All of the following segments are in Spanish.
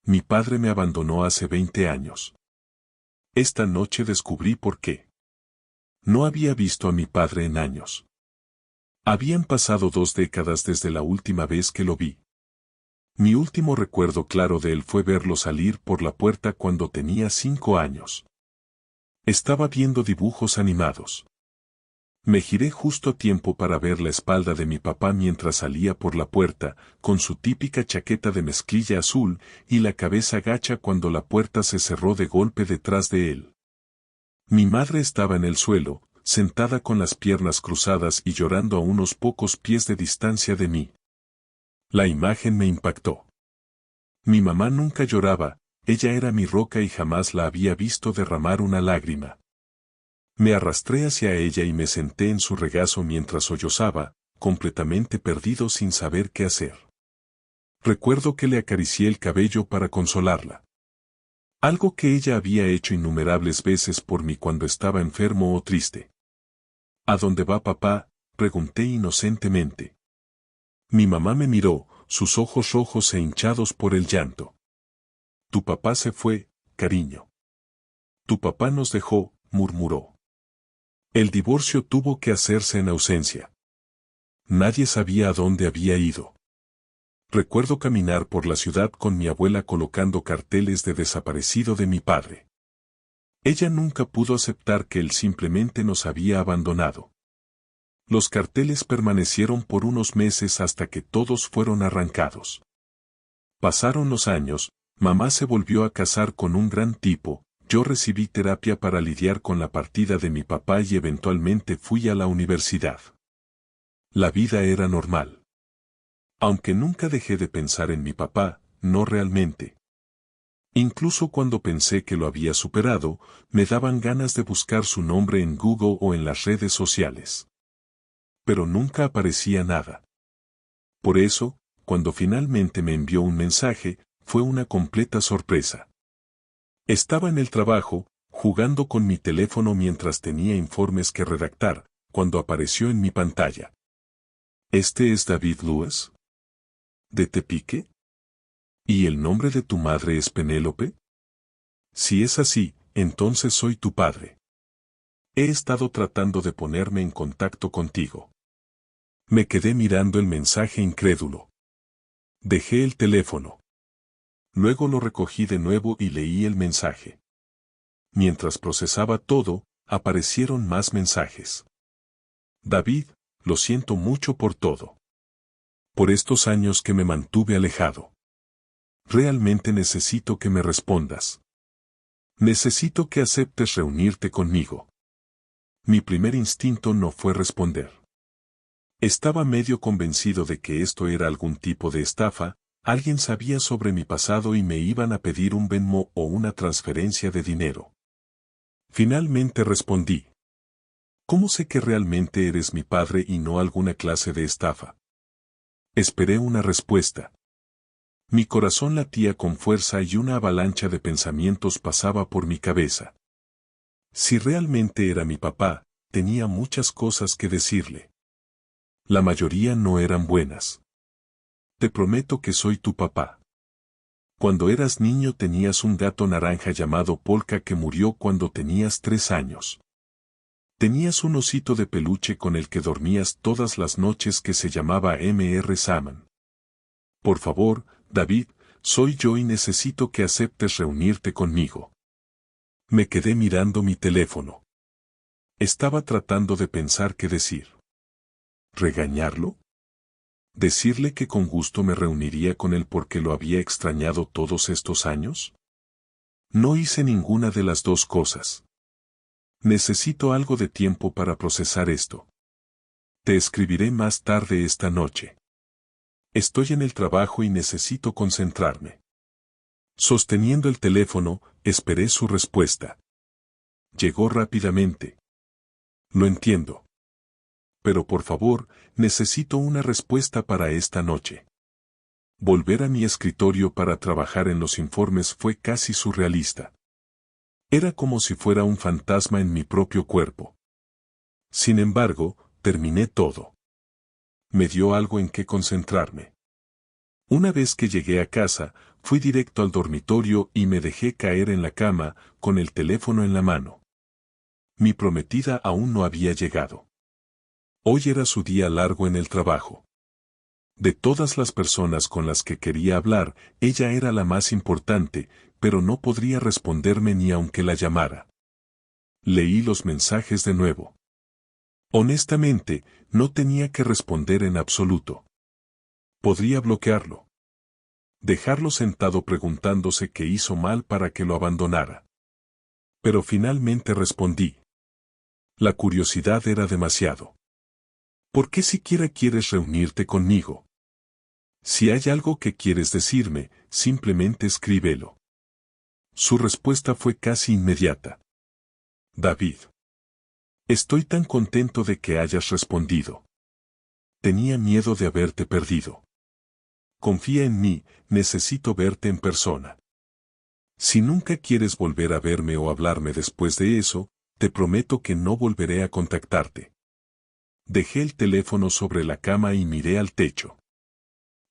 Mi padre me abandonó hace 20 años. Esta noche descubrí por qué. No había visto a mi padre en años. Habían pasado 2 décadas desde la última vez que lo vi. Mi último recuerdo claro de él fue verlo salir por la puerta cuando tenía 5 años. Estaba viendo dibujos animados. Me giré justo a tiempo para ver la espalda de mi papá mientras salía por la puerta, con su típica chaqueta de mezclilla azul y la cabeza gacha cuando la puerta se cerró de golpe detrás de él. Mi madre estaba en el suelo, sentada con las piernas cruzadas y llorando a unos pocos pies de distancia de mí. La imagen me impactó. Mi mamá nunca lloraba, ella era mi roca y jamás la había visto derramar una lágrima. Me arrastré hacia ella y me senté en su regazo mientras sollozaba, completamente perdido sin saber qué hacer. Recuerdo que le acaricié el cabello para consolarla. Algo que ella había hecho innumerables veces por mí cuando estaba enfermo o triste. ¿A dónde va papá?, pregunté inocentemente. Mi mamá me miró, sus ojos rojos e hinchados por el llanto. Tu papá se fue, cariño. Tu papá nos dejó, murmuró. El divorcio tuvo que hacerse en ausencia. Nadie sabía a dónde había ido. Recuerdo caminar por la ciudad con mi abuela colocando carteles de desaparecido de mi padre. Ella nunca pudo aceptar que él simplemente nos había abandonado. Los carteles permanecieron por unos meses hasta que todos fueron arrancados. Pasaron los años, mamá se volvió a casar con un gran tipo, yo recibí terapia para lidiar con la partida de mi papá y eventualmente fui a la universidad. La vida era normal. Aunque nunca dejé de pensar en mi papá, no realmente. Incluso cuando pensé que lo había superado, me daban ganas de buscar su nombre en Google o en las redes sociales. Pero nunca aparecía nada. Por eso, cuando finalmente me envió un mensaje, fue una completa sorpresa. Estaba en el trabajo, jugando con mi teléfono mientras tenía informes que redactar, cuando apareció en mi pantalla. ¿Este es David Lewis? ¿De Tepique? ¿Y el nombre de tu madre es Penélope? Si es así, entonces soy tu padre. He estado tratando de ponerme en contacto contigo. Me quedé mirando el mensaje incrédulo. Dejé el teléfono. Luego lo recogí de nuevo y leí el mensaje. Mientras procesaba todo, aparecieron más mensajes. David, lo siento mucho por todo. Por estos años que me mantuve alejado. Realmente necesito que me respondas. Necesito que aceptes reunirte conmigo. Mi primer instinto no fue responder. Estaba medio convencido de que esto era algún tipo de estafa, alguien sabía sobre mi pasado y me iban a pedir un Venmo o una transferencia de dinero. Finalmente respondí. ¿Cómo sé que realmente eres mi padre y no alguna clase de estafa? Esperé una respuesta. Mi corazón latía con fuerza y una avalancha de pensamientos pasaba por mi cabeza. Si realmente era mi papá, tenía muchas cosas que decirle. La mayoría no eran buenas. Te prometo que soy tu papá. Cuando eras niño tenías un gato naranja llamado Polka que murió cuando tenías 3 años. Tenías un osito de peluche con el que dormías todas las noches que se llamaba Mr. Sandman. Por favor, David, soy yo y necesito que aceptes reunirte conmigo. Me quedé mirando mi teléfono. Estaba tratando de pensar qué decir. ¿Regañarlo? ¿Decirle que con gusto me reuniría con él porque lo había extrañado todos estos años? No hice ninguna de las dos cosas. Necesito algo de tiempo para procesar esto. Te escribiré más tarde esta noche. Estoy en el trabajo y necesito concentrarme. Sosteniendo el teléfono, esperé su respuesta. Llegó rápidamente. Lo entiendo. Pero por favor, necesito una respuesta para esta noche. Volver a mi escritorio para trabajar en los informes fue casi surrealista. Era como si fuera un fantasma en mi propio cuerpo. Sin embargo, terminé todo. Me dio algo en qué concentrarme. Una vez que llegué a casa, Fui directo al dormitorio y me dejé caer en la cama, con el teléfono en la mano. Mi prometida aún no había llegado. Hoy era su día largo en el trabajo. De todas las personas con las que quería hablar, ella era la más importante, pero no podría responderme ni aunque la llamara. Leí los mensajes de nuevo. Honestamente, no tenía que responder en absoluto. Podría bloquearlo. Dejarlo sentado preguntándose qué hizo mal para que lo abandonara. Pero finalmente respondí. La curiosidad era demasiado. ¿Por qué siquiera quieres reunirte conmigo? Si hay algo que quieres decirme, simplemente escríbelo. Su respuesta fue casi inmediata. David. Estoy tan contento de que hayas respondido. Tenía miedo de haberte perdido. Confía en mí, necesito verte en persona. Si nunca quieres volver a verme o hablarme después de eso, te prometo que no volveré a contactarte. Dejé el teléfono sobre la cama y miré al techo.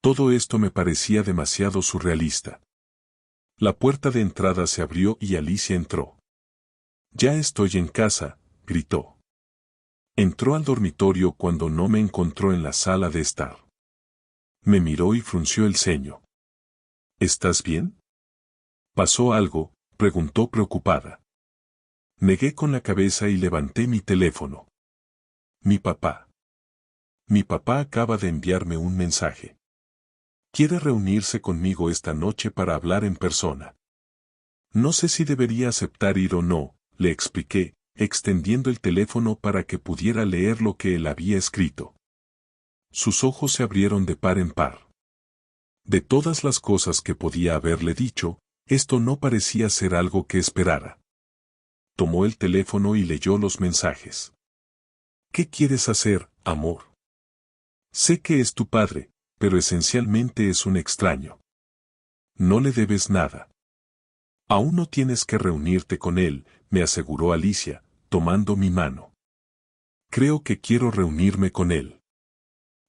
Todo esto me parecía demasiado surrealista. La puerta de entrada se abrió y Alicia entró. Ya estoy en casa, gritó. Entró al dormitorio cuando no me encontró en la sala de estar. Me miró y frunció el ceño. ¿Estás bien? ¿Pasó algo?, preguntó preocupada. Negué con la cabeza y levanté mi teléfono. Mi papá. Mi papá acaba de enviarme un mensaje. Quiere reunirse conmigo esta noche para hablar en persona. No sé si debería aceptar ir o no, le expliqué, extendiendo el teléfono para que pudiera leer lo que él había escrito. Sus ojos se abrieron de par en par. De todas las cosas que podía haberle dicho, esto no parecía ser algo que esperara. Tomó el teléfono y leyó los mensajes. ¿Qué quieres hacer, amor? Sé que es tu padre, pero esencialmente es un extraño. No le debes nada. Aún no tienes que reunirte con él, me aseguró Alicia, tomando mi mano. Creo que quiero reunirme con él.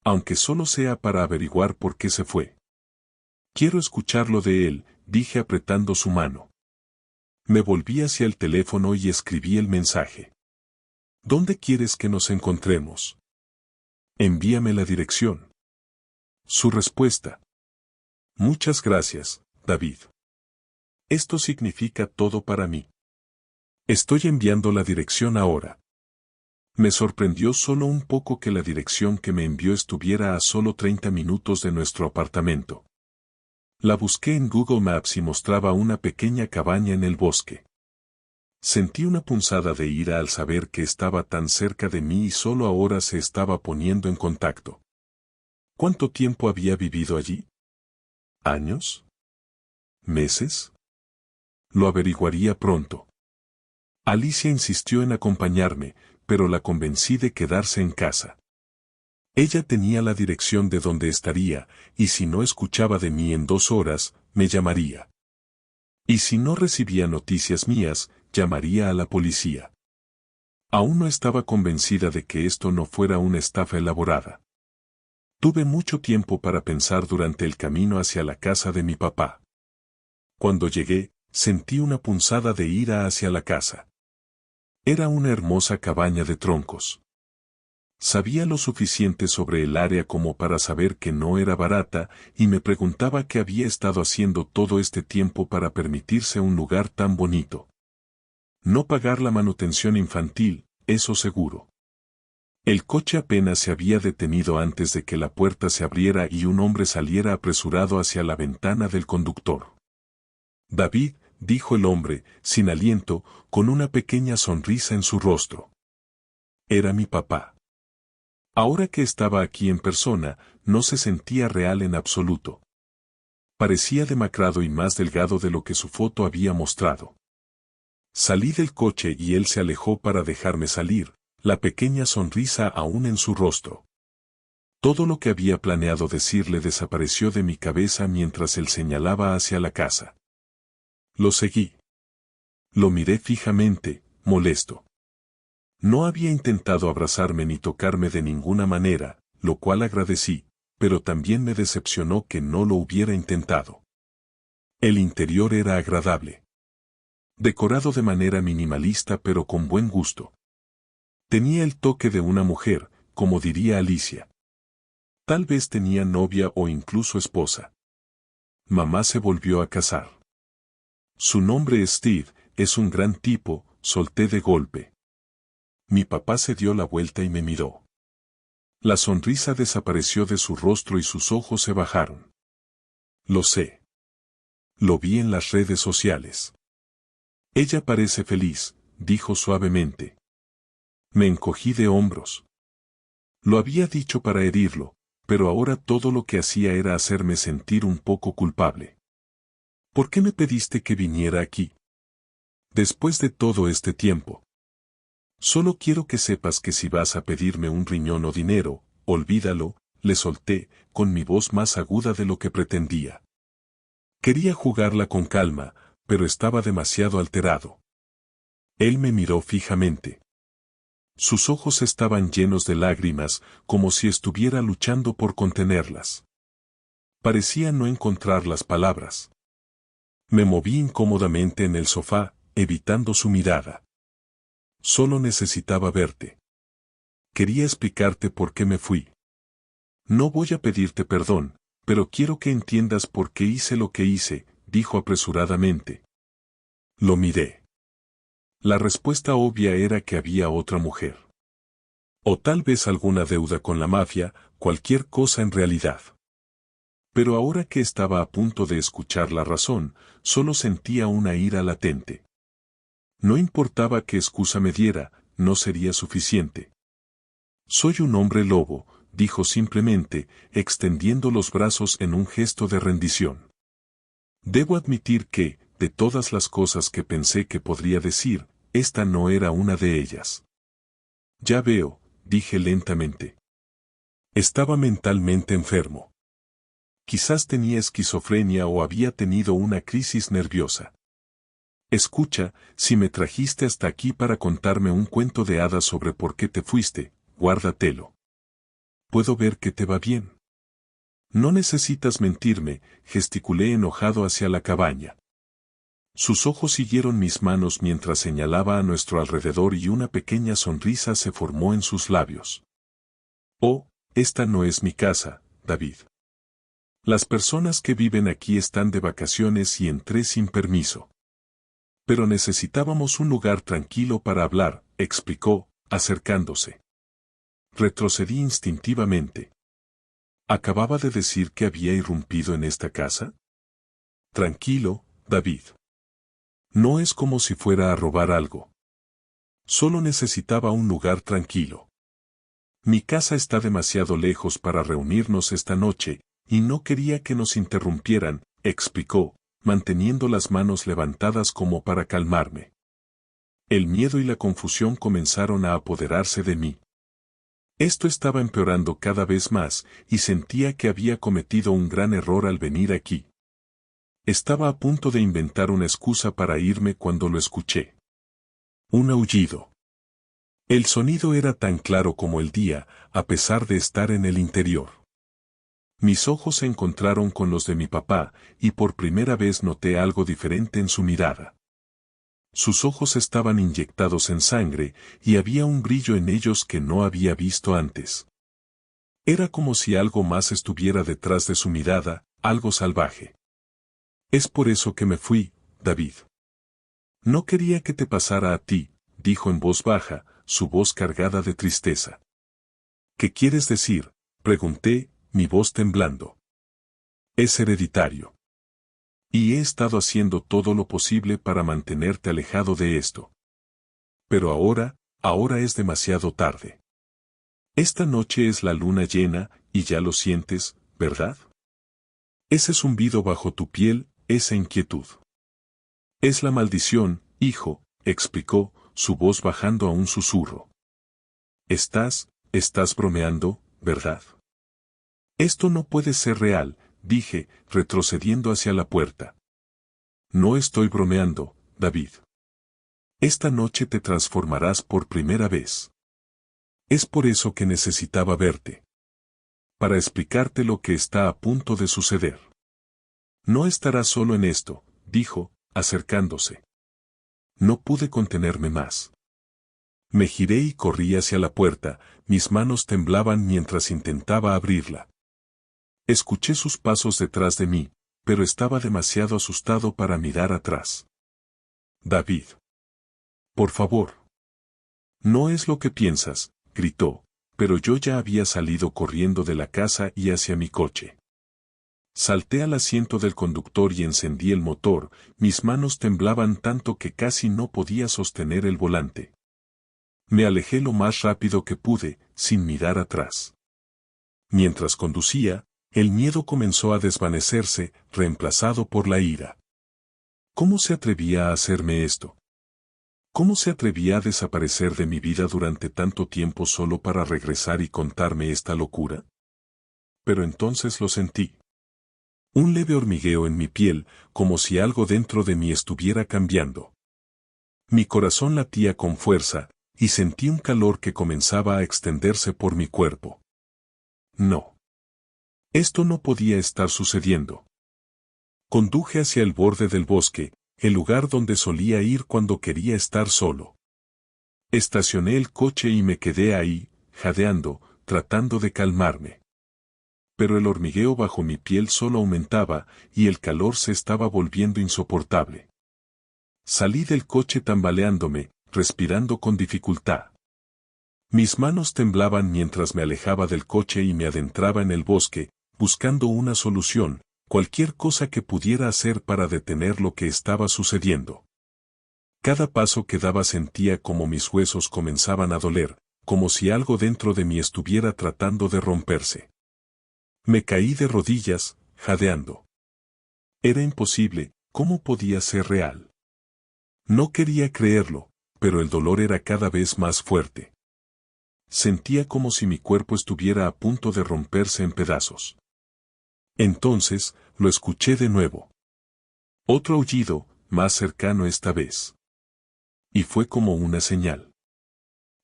Aunque solo sea para averiguar por qué se fue. Quiero escucharlo de él, dije apretando su mano. Me volví hacia el teléfono y escribí el mensaje. ¿Dónde quieres que nos encontremos? Envíame la dirección. Su respuesta. Muchas gracias, David. Esto significa todo para mí. Estoy enviando la dirección ahora. Me sorprendió solo un poco que la dirección que me envió estuviera a solo 30 minutos de nuestro apartamento. La busqué en Google Maps y mostraba una pequeña cabaña en el bosque. Sentí una punzada de ira al saber que estaba tan cerca de mí y solo ahora se estaba poniendo en contacto. ¿Cuánto tiempo había vivido allí? ¿Años? ¿Meses? Lo averiguaría pronto. Alicia insistió en acompañarme, pero la convencí de quedarse en casa. Ella tenía la dirección de donde estaría, y si no escuchaba de mí en 2 horas, me llamaría. Y si no recibía noticias mías, llamaría a la policía. Aún no estaba convencida de que esto no fuera una estafa elaborada. Tuve mucho tiempo para pensar durante el camino hacia la casa de mi papá. Cuando llegué, sentí una punzada de ira hacia la casa. Era una hermosa cabaña de troncos. Sabía lo suficiente sobre el área como para saber que no era barata, y me preguntaba qué había estado haciendo todo este tiempo para permitirse un lugar tan bonito. No pagar la manutención infantil, eso seguro. El coche apenas se había detenido antes de que la puerta se abriera y un hombre saliera apresurado hacia la ventana del conductor. David, dijo el hombre, sin aliento, con una pequeña sonrisa en su rostro. Era mi papá. Ahora que estaba aquí en persona, no se sentía real en absoluto. Parecía demacrado y más delgado de lo que su foto había mostrado. Salí del coche y él se alejó para dejarme salir, la pequeña sonrisa aún en su rostro. Todo lo que había planeado decirle desapareció de mi cabeza mientras él señalaba hacia la casa. Lo seguí. Lo miré fijamente, molesto. No había intentado abrazarme ni tocarme de ninguna manera, lo cual agradecí, pero también me decepcionó que no lo hubiera intentado. El interior era agradable. Decorado de manera minimalista pero con buen gusto. Tenía el toque de una mujer, como diría Alicia. Tal vez tenía novia o incluso esposa. Mamá se volvió a casar. Su nombre es Steve, es un gran tipo, solté de golpe. Mi papá se dio la vuelta y me miró. La sonrisa desapareció de su rostro y sus ojos se bajaron. Lo sé. Lo vi en las redes sociales. Ella parece feliz, dijo suavemente. Me encogí de hombros. Lo había dicho para herirlo, pero ahora todo lo que hacía era hacerme sentir un poco culpable. ¿Por qué me pediste que viniera aquí? Después de todo este tiempo. Solo quiero que sepas que si vas a pedirme un riñón o dinero, olvídalo, le solté, con mi voz más aguda de lo que pretendía. Quería jugarla con calma, pero estaba demasiado alterado. Él me miró fijamente. Sus ojos estaban llenos de lágrimas, como si estuviera luchando por contenerlas. Parecía no encontrar las palabras. Me moví incómodamente en el sofá, evitando su mirada. Solo necesitaba verte. Quería explicarte por qué me fui. No voy a pedirte perdón, pero quiero que entiendas por qué hice lo que hice, dijo apresuradamente. Lo miré. La respuesta obvia era que había otra mujer. O tal vez alguna deuda con la mafia, cualquier cosa en realidad. Pero ahora que estaba a punto de escuchar la razón, solo sentía una ira latente. No importaba qué excusa me diera, no sería suficiente. Soy un hombre lobo, dijo simplemente, extendiendo los brazos en un gesto de rendición. Debo admitir que, de todas las cosas que pensé que podría decir, esta no era una de ellas. Ya veo, dije lentamente. Estaba mentalmente enfermo. Quizás tenía esquizofrenia o había tenido una crisis nerviosa. Escucha, si me trajiste hasta aquí para contarme un cuento de hadas sobre por qué te fuiste, guárdatelo. Puedo ver que te va bien. No necesitas mentirme, gesticulé enojado hacia la cabaña. Sus ojos siguieron mis manos mientras señalaba a nuestro alrededor y una pequeña sonrisa se formó en sus labios. Oh, esta no es mi casa, David. Las personas que viven aquí están de vacaciones y entré sin permiso. Pero necesitábamos un lugar tranquilo para hablar, explicó, acercándose. Retrocedí instintivamente. ¿Acababa de decir que había irrumpido en esta casa? Tranquilo, David. No es como si fuera a robar algo. Solo necesitaba un lugar tranquilo. Mi casa está demasiado lejos para reunirnos esta noche, y no quería que nos interrumpieran, explicó, manteniendo las manos levantadas como para calmarme. El miedo y la confusión comenzaron a apoderarse de mí. Esto estaba empeorando cada vez más, y sentía que había cometido un gran error al venir aquí. Estaba a punto de inventar una excusa para irme cuando lo escuché. Un aullido. El sonido era tan claro como el día, a pesar de estar en el interior. Mis ojos se encontraron con los de mi papá, y por primera vez noté algo diferente en su mirada. Sus ojos estaban inyectados en sangre, y había un brillo en ellos que no había visto antes. Era como si algo más estuviera detrás de su mirada, algo salvaje. Es por eso que me fui, David. No quería que te pasara a ti, dijo en voz baja, su voz cargada de tristeza. ¿Qué quieres decir?, pregunté, mi voz temblando. Es hereditario. Y he estado haciendo todo lo posible para mantenerte alejado de esto. Pero ahora es demasiado tarde. Esta noche es la luna llena, y ya lo sientes, ¿verdad? Ese zumbido bajo tu piel, esa inquietud. Es la maldición, hijo, explicó, su voz bajando a un susurro. Estás bromeando, ¿verdad? Esto no puede ser real, dije, retrocediendo hacia la puerta. No estoy bromeando, David. Esta noche te transformarás por primera vez. Es por eso que necesitaba verte. Para explicarte lo que está a punto de suceder. No estarás solo en esto, dijo, acercándose. No pude contenerme más. Me giré y corrí hacia la puerta, mis manos temblaban mientras intentaba abrirla. Escuché sus pasos detrás de mí, pero estaba demasiado asustado para mirar atrás. David. Por favor. No es lo que piensas, gritó, pero yo ya había salido corriendo de la casa y hacia mi coche. Salté al asiento del conductor y encendí el motor, mis manos temblaban tanto que casi no podía sostener el volante. Me alejé lo más rápido que pude, sin mirar atrás. Mientras conducía, el miedo comenzó a desvanecerse, reemplazado por la ira. ¿Cómo se atrevía a hacerme esto? ¿Cómo se atrevía a desaparecer de mi vida durante tanto tiempo solo para regresar y contarme esta locura? Pero entonces lo sentí. Un leve hormigueo en mi piel, como si algo dentro de mí estuviera cambiando. Mi corazón latía con fuerza, y sentí un calor que comenzaba a extenderse por mi cuerpo. No. Esto no podía estar sucediendo. Conduje hacia el borde del bosque, el lugar donde solía ir cuando quería estar solo. Estacioné el coche y me quedé ahí, jadeando, tratando de calmarme. Pero el hormigueo bajo mi piel solo aumentaba, y el calor se estaba volviendo insoportable. Salí del coche tambaleándome, respirando con dificultad. Mis manos temblaban mientras me alejaba del coche y me adentraba en el bosque, buscando una solución, cualquier cosa que pudiera hacer para detener lo que estaba sucediendo. Cada paso que daba sentía como mis huesos comenzaban a doler, como si algo dentro de mí estuviera tratando de romperse. Me caí de rodillas, jadeando. Era imposible, ¿cómo podía ser real? No quería creerlo, pero el dolor era cada vez más fuerte. Sentía como si mi cuerpo estuviera a punto de romperse en pedazos. Entonces, lo escuché de nuevo. Otro aullido, más cercano esta vez. Y fue como una señal.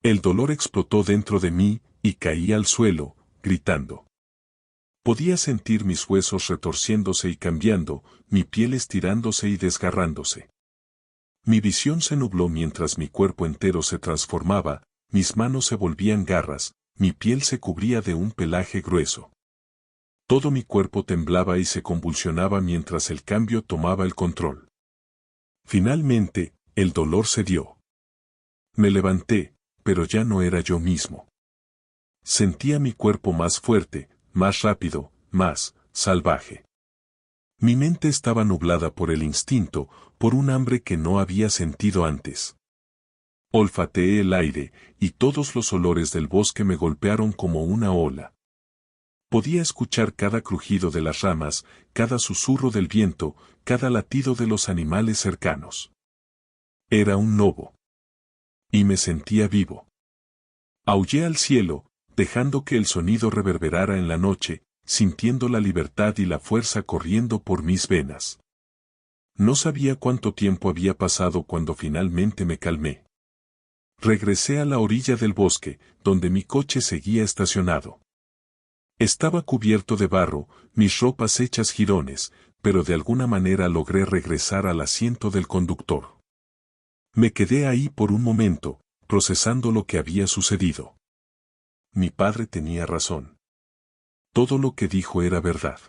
El dolor explotó dentro de mí, y caí al suelo, gritando. Podía sentir mis huesos retorciéndose y cambiando, mi piel estirándose y desgarrándose. Mi visión se nubló mientras mi cuerpo entero se transformaba, mis manos se volvían garras, mi piel se cubría de un pelaje grueso. Todo mi cuerpo temblaba y se convulsionaba mientras el cambio tomaba el control. Finalmente, el dolor cedió. Me levanté, pero ya no era yo mismo. Sentía mi cuerpo más fuerte, más rápido, más salvaje. Mi mente estaba nublada por el instinto, por un hambre que no había sentido antes. Olfateé el aire, y todos los olores del bosque me golpearon como una ola. Podía escuchar cada crujido de las ramas, cada susurro del viento, cada latido de los animales cercanos. Era un lobo. Y me sentía vivo. Aullé al cielo, dejando que el sonido reverberara en la noche, sintiendo la libertad y la fuerza corriendo por mis venas. No sabía cuánto tiempo había pasado cuando finalmente me calmé. Regresé a la orilla del bosque, donde mi coche seguía estacionado. Estaba cubierto de barro, mis ropas hechas jirones, pero de alguna manera logré regresar al asiento del conductor. Me quedé ahí por un momento, procesando lo que había sucedido. Mi padre tenía razón. Todo lo que dijo era verdad.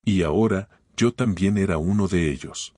Y ahora, yo también era uno de ellos.